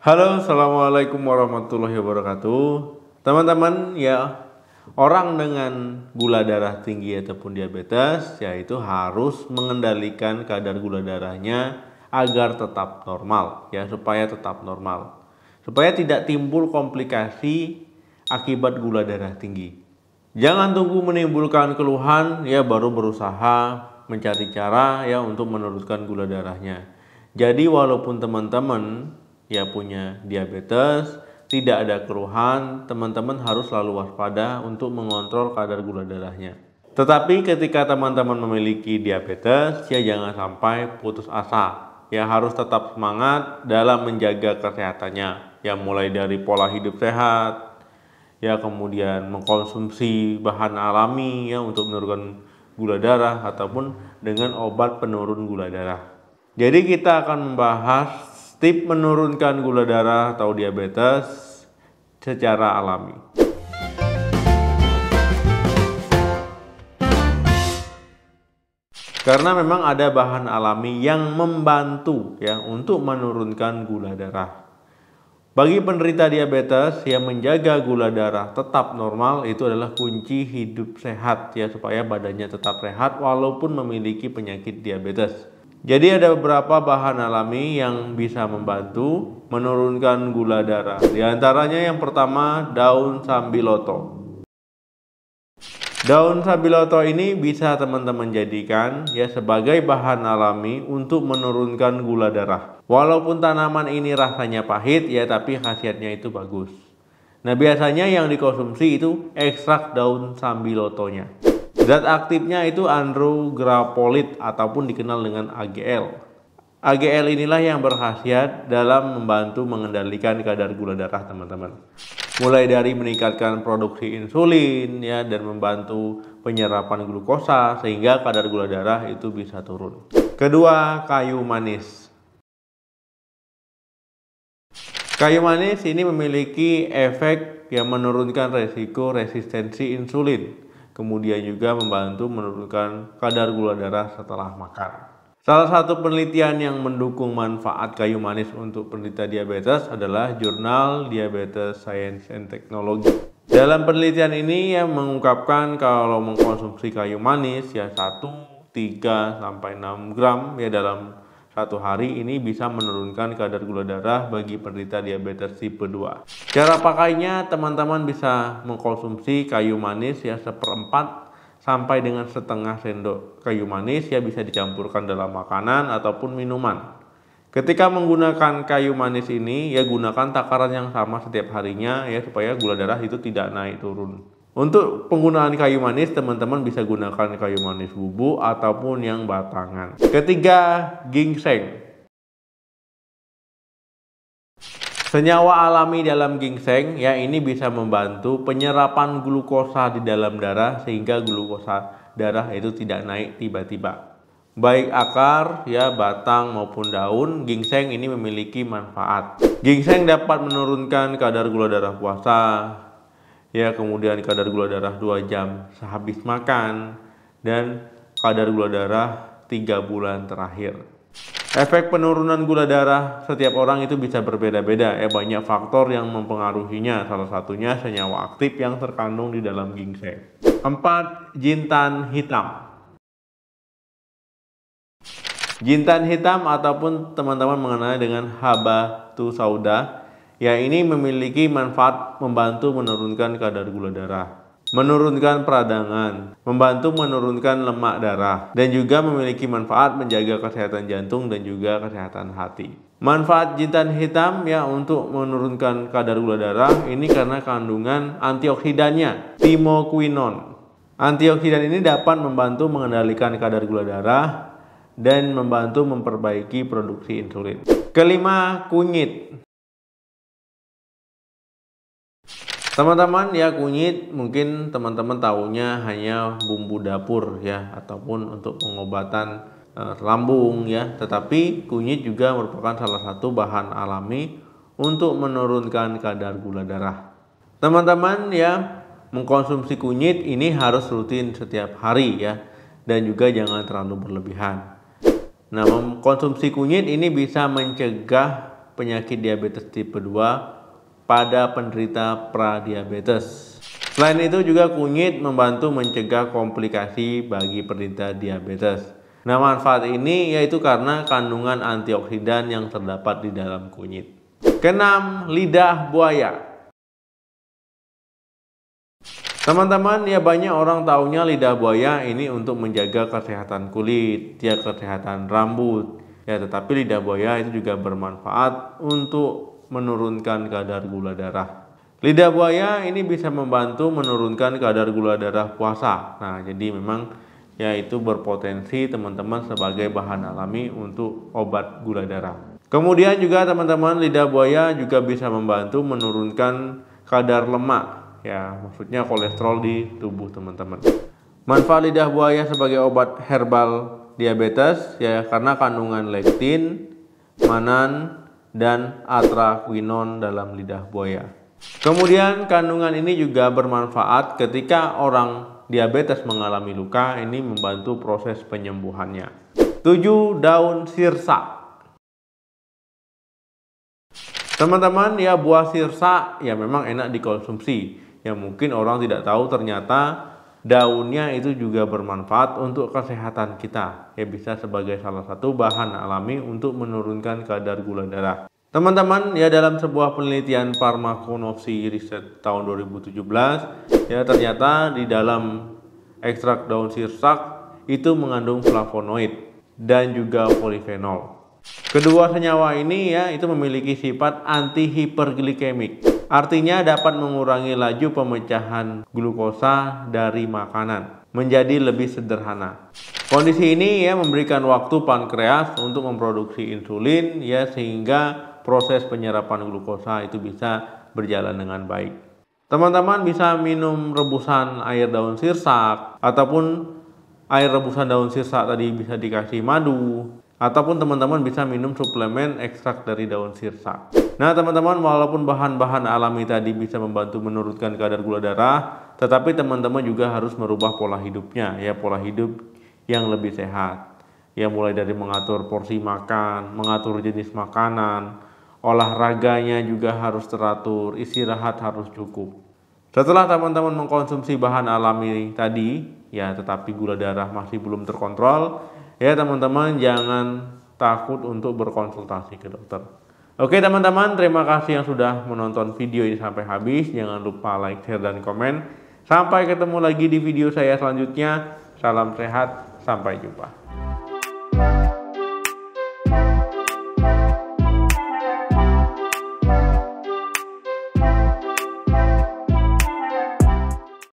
Halo, assalamualaikum warahmatullahi wabarakatuh. Teman-teman, ya, orang dengan gula darah tinggi ataupun diabetes, yaitu harus mengendalikan kadar gula darahnya agar tetap normal, ya, supaya tetap normal, supaya tidak timbul komplikasi akibat gula darah tinggi. Jangan tunggu menimbulkan keluhan, ya, baru berusaha mencari cara, ya, untuk menurunkan gula darahnya. Jadi walaupun teman-teman ya punya diabetes, tidak ada keluhan, teman-teman harus selalu waspada untuk mengontrol kadar gula darahnya. Tetapi ketika teman-teman memiliki diabetes, ya jangan sampai putus asa. Ya harus tetap semangat dalam menjaga kesehatannya. Ya mulai dari pola hidup sehat, ya kemudian mengkonsumsi bahan alami ya untuk menurunkan gula darah ataupun dengan obat penurun gula darah. Jadi kita akan membahas tips menurunkan gula darah atau diabetes secara alami. Karena memang ada bahan alami yang membantu ya untuk menurunkan gula darah. Bagi penderita diabetes yang menjaga gula darah tetap normal itu adalah kunci hidup sehat ya supaya badannya tetap sehat walaupun memiliki penyakit diabetes. Jadi ada beberapa bahan alami yang bisa membantu menurunkan gula darah. Di antaranya yang pertama daun sambiloto. Daun sambiloto ini bisa teman-teman jadikan ya sebagai bahan alami untuk menurunkan gula darah. Walaupun tanaman ini rasanya pahit ya tapi khasiatnya itu bagus. Nah biasanya yang dikonsumsi itu ekstrak daun sambilotonya. Zat aktifnya itu andrograpolit ataupun dikenal dengan AGL. AGL inilah yang berkhasiat dalam membantu mengendalikan kadar gula darah teman-teman. Mulai dari meningkatkan produksi insulin ya dan membantu penyerapan glukosa sehingga kadar gula darah itu bisa turun. Kedua, kayu manis. Kayu manis ini memiliki efek yang menurunkan resiko resistensi insulin. Kemudian juga membantu menurunkan kadar gula darah setelah makan. Salah satu penelitian yang mendukung manfaat kayu manis untuk penderita diabetes adalah jurnal Diabetes Science and Technology. Dalam penelitian ini yang mengungkapkan kalau mengkonsumsi kayu manis ya 1, 3, sampai 6 gram ya dalam satu hari ini bisa menurunkan kadar gula darah bagi penderita diabetes tipe 2. Cara pakainya teman-teman bisa mengkonsumsi kayu manis ya 1/4 sampai dengan setengah sendok kayu manis ya bisa dicampurkan dalam makanan ataupun minuman. Ketika menggunakan kayu manis ini ya gunakan takaran yang sama setiap harinya ya supaya gula darah itu tidak naik turun. Untuk penggunaan kayu manis, teman-teman bisa gunakan kayu manis bubuk ataupun yang batangan. Ketiga, ginseng. Senyawa alami dalam ginseng ya ini bisa membantu penyerapan glukosa di dalam darah sehingga glukosa darah itu tidak naik tiba-tiba. Baik akar, ya batang maupun daun, ginseng ini memiliki manfaat. Ginseng dapat menurunkan kadar gula darah puasa. Ya kemudian kadar gula darah 2 jam sehabis makan dan kadar gula darah 3 bulan terakhir. Efek penurunan gula darah setiap orang itu bisa berbeda-beda ya banyak faktor yang mempengaruhinya salah satunya senyawa aktif yang terkandung di dalam ginseng. 4. Jintan hitam. Jintan hitam ataupun teman-teman mengenalnya dengan habatus sauda ya ini memiliki manfaat membantu menurunkan kadar gula darah, menurunkan peradangan, membantu menurunkan lemak darah, dan juga memiliki manfaat menjaga kesehatan jantung dan juga kesehatan hati. Manfaat jintan hitam ya untuk menurunkan kadar gula darah ini karena kandungan antioksidannya, timoquinone. Antioksidan ini dapat membantu mengendalikan kadar gula darah dan membantu memperbaiki produksi insulin. Kelima, kunyit. Teman-teman ya kunyit mungkin teman-teman tahunya hanya bumbu dapur ya ataupun untuk pengobatan lambung ya tetapi kunyit juga merupakan salah satu bahan alami untuk menurunkan kadar gula darah. Teman-teman ya mengkonsumsi kunyit ini harus rutin setiap hari ya dan juga jangan terlalu berlebihan. Nah mengkonsumsi kunyit ini bisa mencegah penyakit diabetes tipe 2 pada penderita pradiabetes. Selain itu juga kunyit membantu mencegah komplikasi bagi penderita diabetes. Nah, manfaat ini yaitu karena kandungan antioksidan yang terdapat di dalam kunyit. Keenam, lidah buaya. Teman-teman, ya banyak orang taunya lidah buaya ini untuk menjaga kesehatan kulit, ya kesehatan rambut. Ya, tetapi lidah buaya itu juga bermanfaat untuk menurunkan kadar gula darah. Lidah buaya ini bisa membantu menurunkan kadar gula darah puasa. Nah, jadi memang ya itu berpotensi teman-teman sebagai bahan alami untuk obat gula darah. Kemudian juga teman-teman, lidah buaya juga bisa membantu menurunkan kadar lemak, ya maksudnya kolesterol di tubuh teman-teman. Manfaat lidah buaya sebagai obat herbal diabetes ya karena kandungan lektin, mannan, dan atraquinon dalam lidah buaya. Kemudian kandungan ini juga bermanfaat ketika orang diabetes mengalami luka, ini membantu proses penyembuhannya. 7. Daun sirsa. Teman-teman, ya buah sirsa ya memang enak dikonsumsi. Ya mungkin orang tidak tahu ternyata daunnya itu juga bermanfaat untuk kesehatan kita. Ya bisa sebagai salah satu bahan alami untuk menurunkan kadar gula darah. Teman-teman, ya dalam sebuah penelitian Pharmacognopsy Research tahun 2017, ya ternyata di dalam ekstrak daun sirsak itu mengandung flavonoid dan juga polifenol. Kedua senyawa ini ya itu memiliki sifat anti-hiperglikemik. Artinya dapat mengurangi laju pemecahan glukosa dari makanan menjadi lebih sederhana. Kondisi ini ya memberikan waktu pankreas untuk memproduksi insulin ya sehingga proses penyerapan glukosa itu bisa berjalan dengan baik. Teman-teman bisa minum rebusan air daun sirsak ataupun air rebusan daun sirsak tadi bisa dikasih madu. Ataupun teman-teman bisa minum suplemen ekstrak dari daun sirsak. Nah teman-teman, walaupun bahan-bahan alami tadi bisa membantu menurunkan kadar gula darah, tetapi teman-teman juga harus merubah pola hidupnya, ya pola hidup yang lebih sehat. Ya mulai dari mengatur porsi makan, mengatur jenis makanan, olahraganya juga harus teratur, istirahat harus cukup. Setelah teman-teman mengkonsumsi bahan alami tadi, ya tetapi gula darah masih belum terkontrol, ya teman-teman jangan takut untuk berkonsultasi ke dokter. Oke teman-teman, terima kasih yang sudah menonton video ini sampai habis. Jangan lupa like, share, dan komen. Sampai ketemu lagi di video saya selanjutnya. Salam sehat, sampai jumpa.